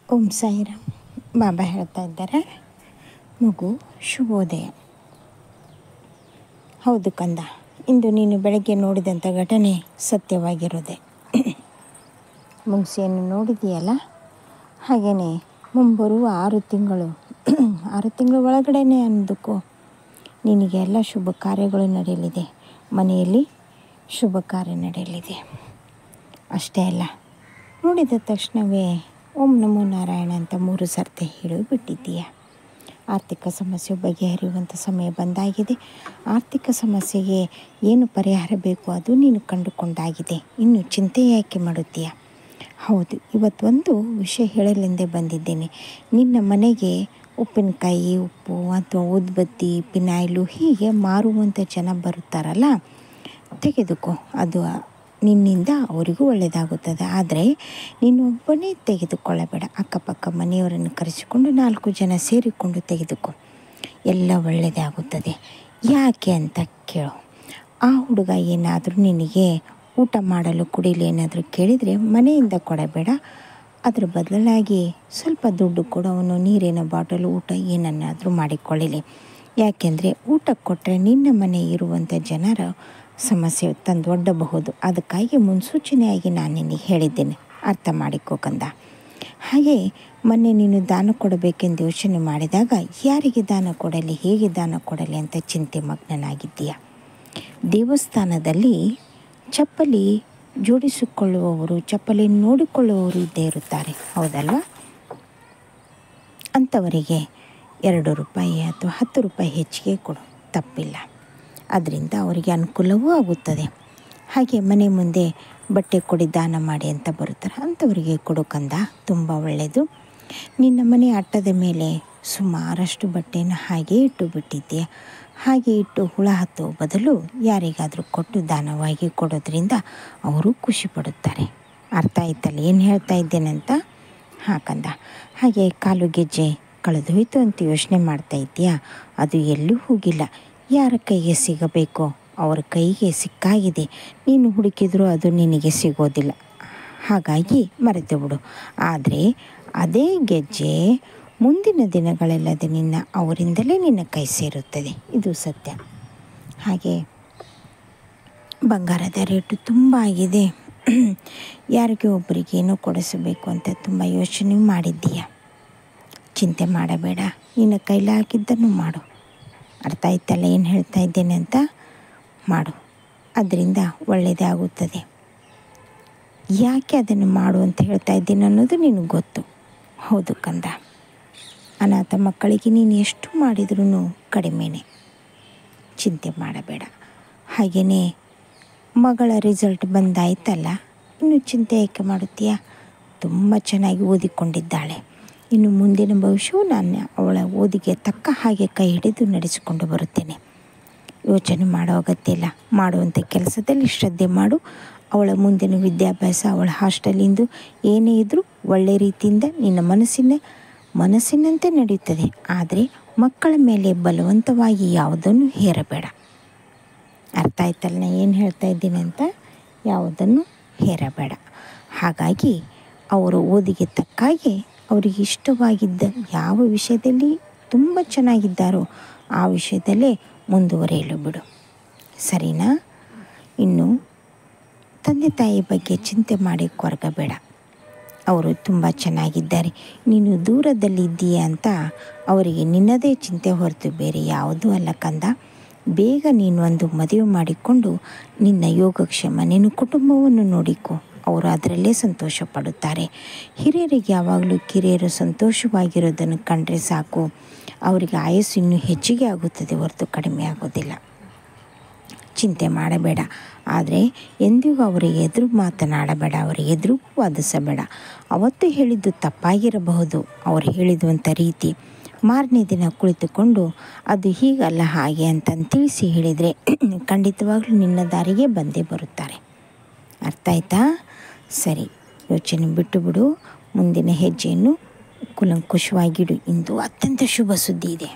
ಓಂ ಸಾಯಿರಾಮ್. ಬಾಬಾ ಹೇಳ್ತಾ ಇದ್ದಾರೆ, ಮಗು ಶುಭೋದಯ. ಹೌದು ಕಂದ, ಇಂದು ನೀನು ಬೆಳಗ್ಗೆ ನೋಡಿದಂಥ ಘಟನೆ ಸತ್ಯವಾಗಿರೋದೆ. ಮುಂಗ್ಸೆಯನ್ನು ನೋಡಿದೆಯಲ್ಲ, ಹಾಗೆಯೇ ಮುಂಬರುವ 6 ತಿಂಗಳು ಒಳಗಡೆನೇ ಅಂದಕ್ಕೂ ನಿನಗೆ ಎಲ್ಲ ಶುಭ ಕಾರ್ಯಗಳು ನಡೆಯಲಿದೆ. ಮನೆಯಲ್ಲಿ ಶುಭ ಕಾರ್ಯ ನಡೆಯಲಿದೆ. ಅಷ್ಟೇ ಅಲ್ಲ, ನೋಡಿದ ತಕ್ಷಣವೇ ಓಂ ನಮೋ ನಾರಾಯಣ ಅಂತ 3 ಸರ್ತಿ ಹೇಳಿಬಿಟ್ಟಿದ್ದೀಯ. ಆರ್ಥಿಕ ಸಮಸ್ಯೆ ಬಗೆಹರಿಯುವಂಥ ಸಮಯ ಬಂದಾಗಿದೆ. ಆರ್ಥಿಕ ಸಮಸ್ಯೆಗೆ ಏನು ಪರಿಹಾರ ಬೇಕು ಅದು ನೀನು ಕಂಡುಕೊಂಡಾಗಿದೆ. ಇನ್ನು ಚಿಂತೆ ಯಾಕೆ ಮಾಡುತ್ತೀಯ? ಹೌದು, ಇವತ್ತೊಂದು ವಿಷಯ ಹೇಳಲೆಂದೇ ಬಂದಿದ್ದೇನೆ. ನಿನ್ನ ಮನೆಗೆ ಉಪ್ಪಿನಕಾಯಿ, ಉಪ್ಪು ಅಥವಾ ಊದುಬತ್ತಿ, ಪಿನಾಯ್ಲು ಹೀಗೆ ಮಾರುವಂಥ ಜನ ಬರುತ್ತಾರಲ್ಲ, ತೆಗೆದುಕೋ. ಅದು ನಿನ್ನಿಂದ ಅವರಿಗೂ ಒಳ್ಳೆಯದಾಗುತ್ತದೆ. ಆದರೆ ನೀನೊಬ್ಬನೇ ತೆಗೆದುಕೊಳ್ಳಬೇಡ. ಅಕ್ಕಪಕ್ಕ ಮನೆಯವರನ್ನು ಕರೆಸಿಕೊಂಡು 4 ಜನ ಸೇರಿಕೊಂಡು ತೆಗೆದುಕೋ. ಎಲ್ಲ ಒಳ್ಳೆಯದೇ ಆಗುತ್ತದೆ. ಯಾಕೆ ಅಂತ ಕೇಳು. ಆ ಹುಡುಗ ಏನಾದರೂ ನಿನಗೆ ಊಟ ಮಾಡಲು ಕುಡಿಯಲು ಏನಾದರೂ ಕೇಳಿದರೆ ಮನೆಯಿಂದ ಕೊಡಬೇಡ. ಅದರ ಬದಲಾಗಿ ಸ್ವಲ್ಪ ದುಡ್ಡು ಕೊಡು. ಅವನು ನೀರಿನ ಬಾಟಲು, ಊಟ ಏನನ್ನಾದರೂ ಮಾಡಿಕೊಳ್ಳಲಿ. ಯಾಕೆಂದರೆ ಊಟ ಕೊಟ್ಟರೆ ನಿನ್ನ ಮನೆ ಇರುವಂಥ ಜನರ ಸಮಸ್ಯೆ ತಂದೊಡ್ಡಬಹುದು. ಅದಕ್ಕಾಗಿ ಮುನ್ಸೂಚನೆಯಾಗಿ ನಾನು ನಿನಗೆ ಹೇಳಿದ್ದೇನೆ, ಅರ್ಥ ಮಾಡಿಕೋ ಕಂದ. ಹಾಗೆ ಮೊನ್ನೆ ನೀನು ದಾನ ಕೊಡಬೇಕೆಂದು ಯೋಚನೆ ಮಾಡಿದಾಗ ಯಾರಿಗೆ ದಾನ ಕೊಡಲಿ, ಹೇಗೆ ದಾನ ಕೊಡಲಿ ಅಂತ ಚಿಂತೆ ಮಗ್ನನಾಗಿದ್ದೀಯ. ದೇವಸ್ಥಾನದಲ್ಲಿ ಚಪ್ಪಲಿ ಜೋಡಿಸಿಕೊಳ್ಳುವವರು, ಚಪ್ಪಲಿ ನೋಡಿಕೊಳ್ಳುವವರು ಇದ್ದೇ ಇರುತ್ತಾರೆ, ಹೌದಲ್ವಾ? ಅಂಥವರಿಗೆ 2 ರೂಪಾಯಿ ಅಥವಾ 10 ರೂಪಾಯಿ ಹೆಚ್ಚಿಗೆ ಕೊಡು, ತಪ್ಪಿಲ್ಲ. ಅದರಿಂದ ಅವರಿಗೆ ಅನುಕೂಲವೂ ಆಗುತ್ತದೆ. ಹಾಗೆ ಮನೆ ಮುಂದೆ ಬಟ್ಟೆ ಕೊಡಿ, ದಾನ ಮಾಡಿ ಅಂತ ಬರುತ್ತಾರೆ, ಅಂಥವರಿಗೆ ಕೊಡು ಕಂದ, ತುಂಬ ಒಳ್ಳೆಯದು. ನಿನ್ನ ಮನೆ ಅಟ್ಟದ ಮೇಲೆ ಸುಮಾರಷ್ಟು ಬಟ್ಟೆಯನ್ನು ಹಾಗೆ ಇಟ್ಟು ಬಿಟ್ಟಿದ್ದೀಯ. ಹಾಗೆ ಇಟ್ಟು ಹುಳ ಹತ್ತುವ ಬದಲು ಯಾರಿಗಾದರೂ ಕೊಟ್ಟು ದಾನವಾಗಿ ಕೊಡೋದ್ರಿಂದ ಅವರು ಖುಷಿ ಪಡುತ್ತಾರೆ. ಅರ್ಥ ಆಯ್ತಲ್ಲ ಏನು ಹೇಳ್ತಾ ಇದ್ದೇನಂತ? ಹಾಂ ಕಂದ. ಹಾಗೆ ಕಾಲು ಗೆಜ್ಜೆ ಕಳೆದು ಹೋಯಿತು ಅಂತ ಯೋಚನೆ ಮಾಡ್ತಾ ಇದ್ದೀಯಾ? ಅದು ಎಲ್ಲೂ ಹೋಗಿಲ್ಲ. ಯಾರ ಕೈಗೆ ಸಿಗಬೇಕೋ ಅವರ ಕೈಗೆ ಸಿಕ್ಕಾಗಿದೆ. ನೀನು ಹುಡುಕಿದರೂ ಅದು ನಿನಗೆ ಸಿಗೋದಿಲ್ಲ. ಹಾಗಾಗಿ ಮರೆತು ಬಿಡು. ಆದರೆ ಅದೇ ಗೆಜ್ಜೆ ಮುಂದಿನ ದಿನಗಳಲ್ಲದೆ ಅವರಿಂದಲೇ ನಿನ್ನ ಕೈ ಸೇರುತ್ತದೆ. ಇದು ಸತ್ಯ. ಹಾಗೆ ಬಂಗಾರದ ರೇಟು ತುಂಬ ಆಗಿದೆ. ಯಾರಿಗೆ ಒಬ್ಬರಿಗೆ ಏನೋ ಕೊಡಿಸಬೇಕು ಅಂತ ತುಂಬ ಯೋಚನೆ ಮಾಡಿದ್ದೀಯ. ಚಿಂತೆ ಮಾಡಬೇಡ, ನಿನ್ನ ಕೈಲಾಗಿದ್ದನ್ನು ಮಾಡು. ಅರ್ಥ ಆಯ್ತಲ್ಲ ಏನು ಹೇಳ್ತಾ ಇದ್ದೇನೆ ಅಂತ? ಮಾಡು, ಅದರಿಂದ ಒಳ್ಳೆಯದೇ ಆಗುತ್ತದೆ. ಯಾಕೆ ಅದನ್ನು ಮಾಡು ಅಂತ ಹೇಳ್ತಾ ಇದ್ದೀನಿ ಅನ್ನೋದು ನಿನಗೆ ಗೊತ್ತು. ಹೌದು ಕಂದ, ಅನಾಥ ಮಕ್ಕಳಿಗೆ ನೀನು ಎಷ್ಟು ಮಾಡಿದ್ರೂ ಕಡಿಮೆನೇ. ಚಿಂತೆ ಮಾಡಬೇಡ. ಹಾಗೆಯೇ ಮಗಳ ರಿಸಲ್ಟ್ ಬಂದಾಯ್ತಲ್ಲ, ಇನ್ನು ಚಿಂತೆ ಏಕೆ ಮಾಡುತ್ತೀಯ? ತುಂಬ ಚೆನ್ನಾಗಿ ಓದಿಕೊಂಡಿದ್ದಾಳೆ. ಇನ್ನು ಮುಂದಿನ ಭವಿಷ್ಯವು ನಾನು ಅವಳ ಓದಿಗೆ ತಕ್ಕ ಹಾಗೆ ಕೈ ಹಿಡಿದು ನಡೆಸಿಕೊಂಡು ಬರುತ್ತೇನೆ. ಯೋಚನೆ ಮಾಡೋ ಅಗತ್ಯ ಇಲ್ಲ. ಮಾಡುವಂಥ ಕೆಲಸದಲ್ಲಿ ಶ್ರದ್ಧೆ ಮಾಡು. ಅವಳ ಮುಂದಿನ ವಿದ್ಯಾಭ್ಯಾಸ, ಅವಳ ಹಾಸ್ಟೆಲಿಂದು ಏನೇ ಇದ್ದರೂ ಒಳ್ಳೆಯ ರೀತಿಯಿಂದ ನಿನ್ನ ಮನಸ್ಸಿನಂತೆ ನಡೆಯುತ್ತದೆ. ಆದರೆ ಮಕ್ಕಳ ಮೇಲೆ ಬಲವಂತವಾಗಿ ಯಾವುದನ್ನು ಹೇರಬೇಡ. ಅರ್ಥ ಆಯ್ತಲ್ಲ ನಾನು ಏನು ಹೇಳ್ತಾ ಇದ್ದೀನಿ ಅಂತ? ಯಾವುದನ್ನು ಹೇರಬೇಡ. ಹಾಗಾಗಿ ಅವರು ಓದಿಗೆ ತಕ್ಕಾಗೆ ಅವರಿಗೆ ಇಷ್ಟವಾಗಿದ್ದ ಯಾವ ವಿಷಯದಲ್ಲಿ ತುಂಬ ಚೆನ್ನಾಗಿದ್ದಾರೋ ಆ ವಿಷಯದಲ್ಲೇ ಮುಂದುವರಿಯಲು ಬಿಡು, ಸರಿನಾ? ಇನ್ನು ತಂದೆ ತಾಯಿ ಬಗ್ಗೆ ಚಿಂತೆ ಮಾಡಿ ಕೊರಗಬೇಡ. ಅವರು ತುಂಬ ಚೆನ್ನಾಗಿದ್ದಾರೆ. ನೀನು ದೂರದಲ್ಲಿದ್ದೀಯ ಅಂತ ಅವರಿಗೆ ನಿನ್ನದೇ ಚಿಂತೆ ಹೊರತು ಬೇರೆ ಯಾವುದೂ ಅಲ್ಲ ಕಂದ. ಬೇಗ ನೀನು ಒಂದು ಮದುವೆ ಮಾಡಿಕೊಂಡು ನಿನ್ನ ಯೋಗಕ್ಷೇಮ, ನಿನ್ನ ಕುಟುಂಬವನ್ನು ನೋಡಿಕೊ. ಅವರು ಅದರಲ್ಲೇ ಸಂತೋಷ ಪಡುತ್ತಾರೆ. ಹಿರಿಯರಿಗೆ ಯಾವಾಗಲೂ ಕಿರಿಯರು ಸಂತೋಷವಾಗಿರೋದನ್ನು ಕಂಡ್ರೆ ಸಾಕು. ಅವರಿಗೆ ಆಯಸ್ಸು ಇನ್ನೂ ಹೆಚ್ಚಿಗೆ ಆಗುತ್ತದೆ ಹೊರತು ಕಡಿಮೆ ಆಗೋದಿಲ್ಲ. ಚಿಂತೆ ಮಾಡಬೇಡ. ಆದರೆ ಎಂದಿಗೂ ಅವರಿಗೆ ಎದುರು ಮಾತನಾಡಬೇಡ, ಅವರಿಗೆ ಎದುರು ವಾದಿಸಬೇಡ. ಅವತ್ತು ಹೇಳಿದ್ದು ತಪ್ಪಾಗಿರಬಹುದು, ಅವರು ಹೇಳಿದಂಥ ರೀತಿ. ಮಾರನೇ ದಿನ ಕುಳಿತುಕೊಂಡು ಅದು ಹೀಗಲ್ಲ ಹಾಗೆ ಅಂತ ತಿಳಿಸಿ ಹೇಳಿದರೆ ಖಂಡಿತವಾಗ್ಲೂ ನಿನ್ನ ದಾರಿಗೆ ಬಂದೇ ಬರುತ್ತಾರೆ. ಅರ್ಥ ಆಯ್ತಾ? ಸರಿ, ಯೋಚನೆ ಬಿಟ್ಟು ಬಿಡು. ಮುಂದಿನ ಹೆಜ್ಜೆಯನ್ನು ಕೂಲಂಕುಷವಾಗಿಡು. ಇಂದು ಅತ್ಯಂತ ಶುಭ ಸುದ್ದಿ ಇದೆ.